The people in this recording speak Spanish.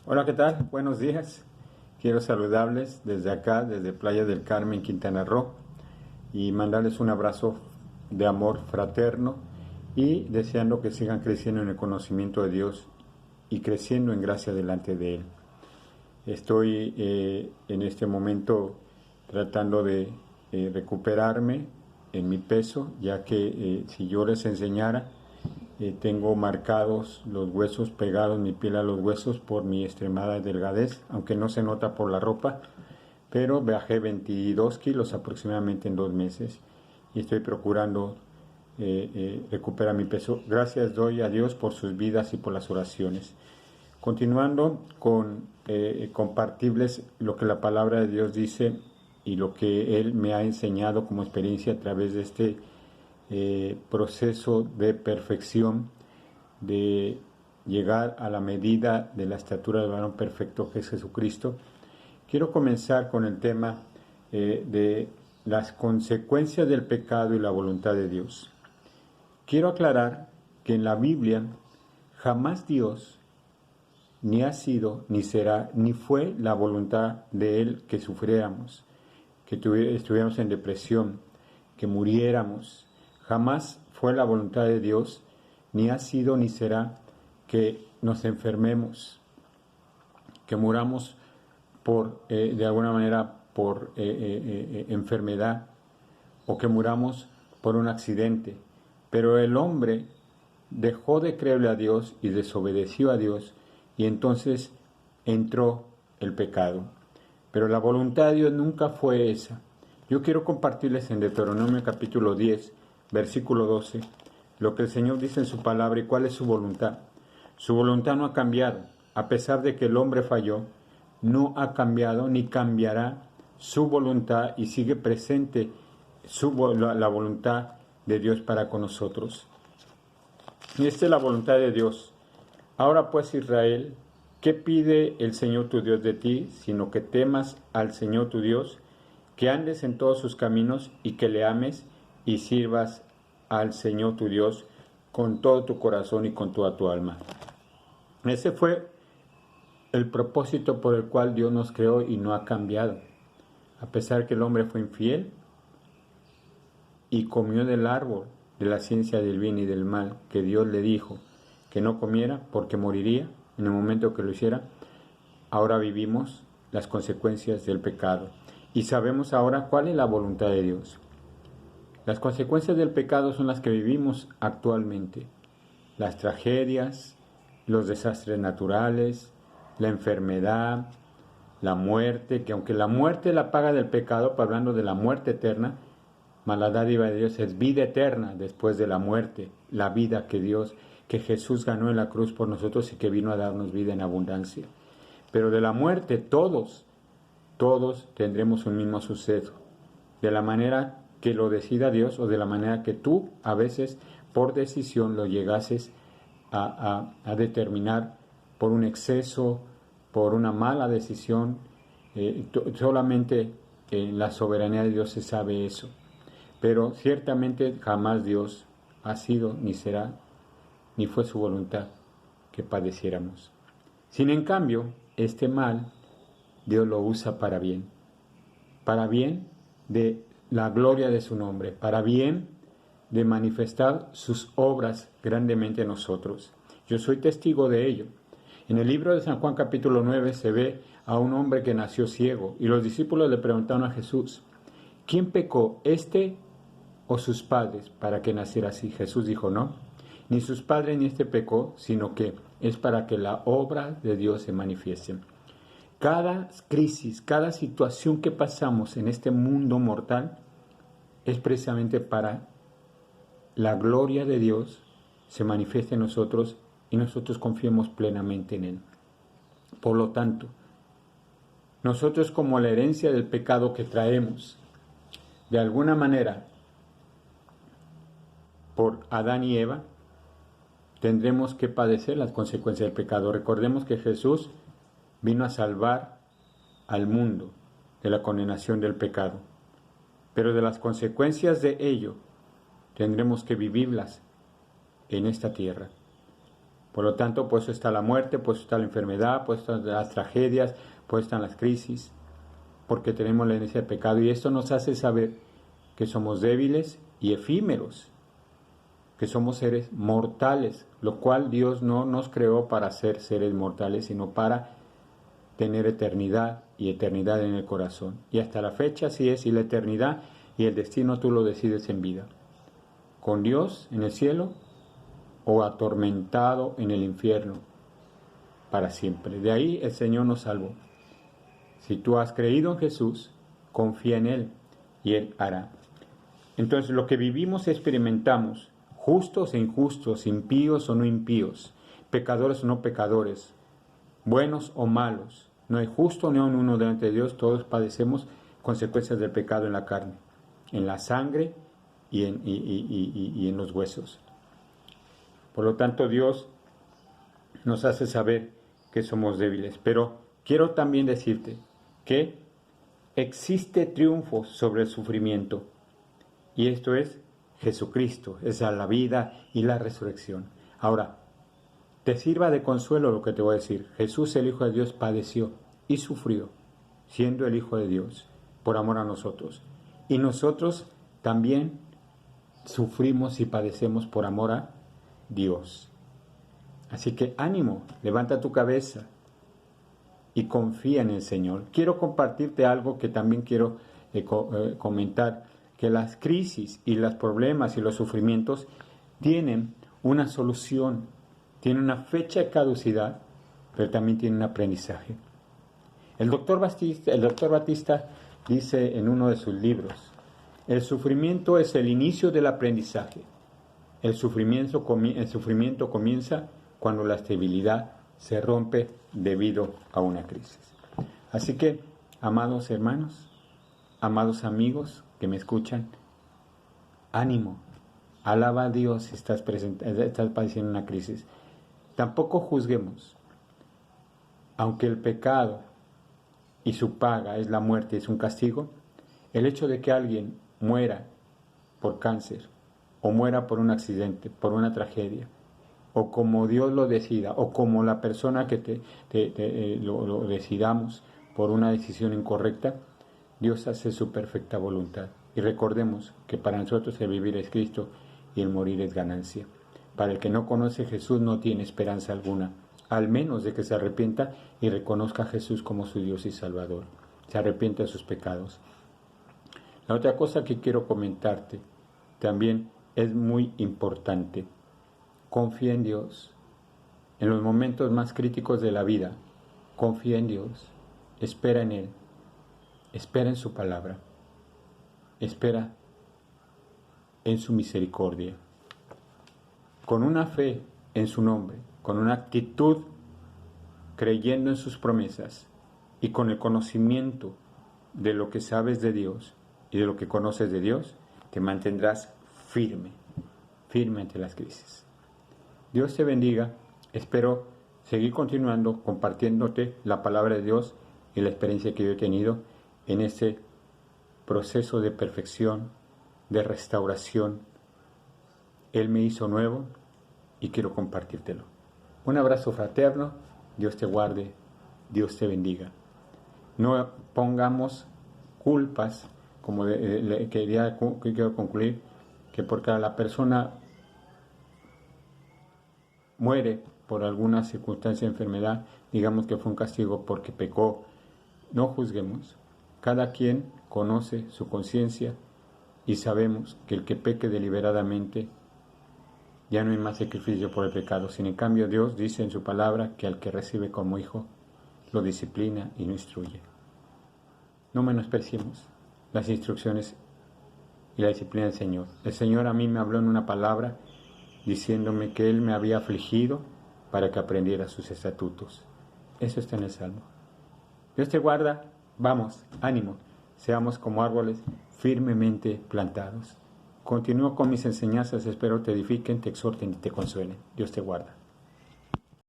Hola, ¿qué tal? Buenos días. Quiero saludarles desde acá, desde Playa del Carmen, Quintana Roo, y mandarles un abrazo de amor fraterno y deseando que sigan creciendo en el conocimiento de Dios y creciendo en gracia delante de Él. Estoy en este momento tratando de recuperarme en mi peso, ya que si yo les enseñara, tengo marcados los huesos, pegados mi piel a los huesos por mi extremada delgadez, aunque no se nota por la ropa, pero bajé 22 kilos aproximadamente en 2 meses y estoy procurando recuperar mi peso. Gracias doy a Dios por sus vidas y por las oraciones. Continuando con compartirles lo que la palabra de Dios dice y lo que Él me ha enseñado como experiencia a través de este proceso de perfección, de llegar a la medida de la estatura del varón perfecto que es Jesucristo. Quiero comenzar con el tema de las consecuencias del pecado y la voluntad de Dios. Quiero aclarar que en la Biblia jamás Dios ni ha sido, ni será, ni fue la voluntad de Él que sufriéramos, que estuviéramos en depresión, que muriéramos. Jamás fue la voluntad de Dios, ni ha sido, ni será que nos enfermemos, que muramos de alguna manera por enfermedad o que muramos por un accidente. Pero el hombre dejó de creerle a Dios y desobedeció a Dios, y entonces entró el pecado. Pero la voluntad de Dios nunca fue esa. Yo quiero compartirles en Deuteronomio capítulo 10, versículo 12, lo que el Señor dice en su palabra y cuál es su voluntad. Su voluntad no ha cambiado. A pesar de que el hombre falló, no ha cambiado ni cambiará su voluntad y sigue presente la voluntad de Dios para con nosotros. Y esta es la voluntad de Dios. Ahora pues, Israel, ¿qué pide el Señor tu Dios de ti, sino que temas al Señor tu Dios, que andes en todos sus caminos y que le ames y sirvas al Señor tu Dios con todo tu corazón y con toda tu alma? Ese fue el propósito por el cual Dios nos creó y no ha cambiado. A pesar que el hombre fue infiel y comió del árbol de la ciencia del bien y del mal, que Dios le dijo que no comiera porque moriría en el momento que lo hiciera, ahora vivimos las consecuencias del pecado y sabemos ahora cuál es la voluntad de Dios. Las consecuencias del pecado son las que vivimos actualmente: las tragedias, los desastres naturales, la enfermedad, la muerte, que aunque la muerte es la paga del pecado, hablando de la muerte eterna, mas la dádiva de Dios es vida eterna después de la muerte, la vida que Jesús ganó en la cruz por nosotros y que vino a darnos vida en abundancia. Pero de la muerte todos tendremos un mismo suceso, de la manera que lo decida Dios o de la manera que tú a veces por decisión lo llegases a determinar por un exceso, por una mala decisión. Solamente en la soberanía de Dios se sabe eso. Pero ciertamente jamás Dios ha sido, ni será, ni fue su voluntad que padeciéramos. Sin en cambio, este mal Dios lo usa para bien de la gloria de su nombre, para bien de manifestar sus obras grandemente en nosotros. Yo soy testigo de ello. En el libro de San Juan capítulo 9 se ve a un hombre que nació ciego y los discípulos le preguntaron a Jesús: ¿quién pecó, este o sus padres, para que naciera así? Jesús dijo: no, ni sus padres ni este pecó, sino que es para que la obra de Dios se manifieste. Cada crisis, cada situación que pasamos en este mundo mortal es precisamente para la gloria de Dios se manifieste en nosotros y nosotros confiemos plenamente en Él. Por lo tanto, nosotros, como la herencia del pecado que traemos, de alguna manera, por Adán y Eva, tendremos que padecer las consecuencias del pecado. Recordemos que Jesús vino a salvar al mundo de la condenación del pecado, pero de las consecuencias de ello tendremos que vivirlas en esta tierra. Por lo tanto, pues está la muerte, pues está la enfermedad, pues están las tragedias, pues están las crisis, porque tenemos la herencia de pecado. Y esto nos hace saber que somos débiles y efímeros, que somos seres mortales, lo cual Dios no nos creó para ser seres mortales, sino para tener eternidad y eternidad en el corazón. Y hasta la fecha así es, y la eternidad y el destino tú lo decides en vida. Con Dios en el cielo o atormentado en el infierno para siempre. De ahí el Señor nos salvó. Si tú has creído en Jesús, confía en Él y Él hará. Entonces lo que vivimos y experimentamos, justos e injustos, impíos o no impíos, pecadores o no pecadores, buenos o malos, no hay justo ni aun uno delante de Dios, todos padecemos consecuencias del pecado en la carne, en la sangre y en los huesos. Por lo tanto, Dios nos hace saber que somos débiles. Pero quiero también decirte que existe triunfo sobre el sufrimiento. Y esto es Jesucristo, es la vida y la resurrección. Ahora, te sirva de consuelo lo que te voy a decir. Jesús, el Hijo de Dios, padeció y sufrió, siendo el Hijo de Dios, por amor a nosotros. Y nosotros también sufrimos y padecemos por amor a Dios. Así que ánimo, levanta tu cabeza y confía en el Señor. Quiero compartirte algo que también quiero comentar, que las crisis y los problemas y los sufrimientos tienen una solución, tienen una fecha de caducidad, pero también tienen un aprendizaje. El doctor Batista dice en uno de sus libros, el sufrimiento es el inicio del aprendizaje. El sufrimiento comienza cuando la estabilidad se rompe debido a una crisis. Así que, amados hermanos, amados amigos que me escuchan, ánimo, alaba a Dios si estás padeciendo una crisis. Tampoco juzguemos, aunque el pecado y su paga es la muerte, es un castigo, el hecho de que alguien muera por cáncer, o muera por un accidente, por una tragedia, o como Dios lo decida, o como la persona que lo decidamos por una decisión incorrecta, Dios hace su perfecta voluntad. Y recordemos que para nosotros el vivir es Cristo y el morir es ganancia. Para el que no conoce a Jesús no tiene esperanza alguna, al menos de que se arrepienta y reconozca a Jesús como su Dios y Salvador. Se arrepiente de sus pecados. La otra cosa que quiero comentarte también es muy importante. Confía en Dios. En los momentos más críticos de la vida, confía en Dios. Espera en Él. Espera en su palabra. Espera en su misericordia. Con una fe en su nombre, con una actitud creyendo en sus promesas y con el conocimiento de lo que sabes de Dios y de lo que conoces de Dios, te mantendrás firme ante las crisis. Dios te bendiga. Espero seguir continuando compartiéndote la palabra de Dios y la experiencia que yo he tenido en este proceso de perfección, de restauración. Él me hizo nuevo y quiero compartírtelo. Un abrazo fraterno. Dios te guarde. Dios te bendiga. No pongamos culpas, como quiero concluir, que porque la persona muere por alguna circunstancia de enfermedad, digamos que fue un castigo porque pecó. No juzguemos. Cada quien conoce su conciencia y sabemos que el que peque deliberadamente ya no hay más sacrificio por el pecado. Sin en cambio Dios dice en su palabra que al que recibe como hijo lo disciplina y lo instruye. No menospreciemos las instrucciones y la disciplina del Señor. El Señor a mí me habló en una palabra diciéndome que Él me había afligido para que aprendiera sus estatutos. Eso está en el Salmo. Dios te guarda. Vamos, ánimo. Seamos como árboles firmemente plantados. Continúo con mis enseñanzas. Espero te edifiquen, te exhorten y te consuelen. Dios te guarda.